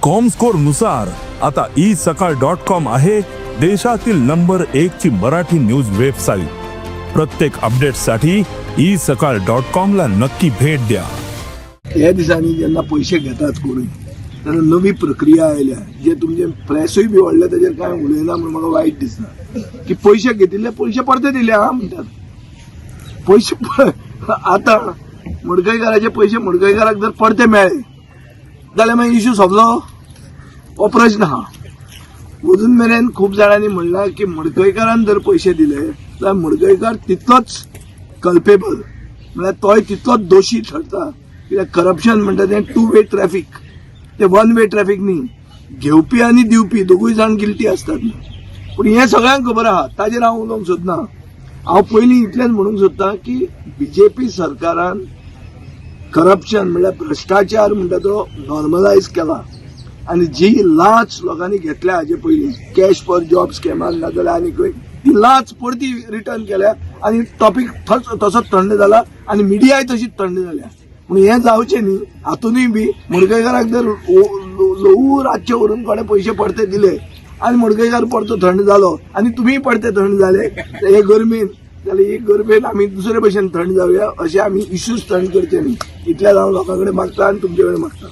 Comscore नुसार आता isakal.com आहे देशातील नंबर 1 ची मराठी न्यूज वेबसाईट। प्रत्येक अपडेटसाठी isakal.com ला नक्की भेट द्या। ह्या दिसांनी जेन्ना पैसे घेतात कोणी तेन्ना नवी प्रक्रिया आयल्या जे तुमचे प्रेसूय बी व्हडले ताजेर कांय उलयना म्हणून म्हाका वायट दिसना की पैसे घेतिल्ले पैसे परते दिले हा म्हणटात। पैसे आता मडकयकाराचे पैसे मडकयकाराक जर परते मेळ्ळे जाल्यार मागीर इश्यू सोंपलो हो प्रश्न आहा। अजून मेरेन खूब जाणांनी म्हणला की मडकयकारान जर पैसे दिले जाल्यार मडकयकार तितलोच कल्पेबल म्हळ्यार तोय तितलोच दोशी ठरता कित्याक करप्शन म्हणटा तें 2 वे ट्रॅफिक ते 1 वे ट्रॅफिक न्ही। घेवपी आनी दिवपी दोगूय जाण गिल्टी असतात। पूण हें सगळ्यांक खबर आहा ताजेर हांव उलोवंक सोदना। हांव पयलीं इतलेंच म्हणूंक सोदतां की बीजेपी सरकारान करप्शन म्हळ्यार भ्रष्टाचार म्हणटा तो नॉर्मलायज केला आनी जी लाच लोकांनी घेतल्या हाजे पयलीं कॅश फॉर जॉब स्कॅमान नाजाल्यार आनी खंय ती लाच परती रिटर्न केल्या आनी टॉपीक तसोच थंड जाला आनी मिडियाय तशीच थंड जाल्या। पूण हें जावचें न्ही। हातूनय बी मडकयकाराक जर लोहू रातचे व्हरून कोणे पयशे परते दिले आनी मडकयकार परतो थंड जालो आनी तुमी परते थंड जाले हे गरमेन जाल्यार ही गरमेन आमी दुसरे भशेन थंड जावया अशें आमी इश्यूज थंड करचे न्ही। इतलें हांव लोकां कडेन मागता आनी तुमचे कडेन मागता।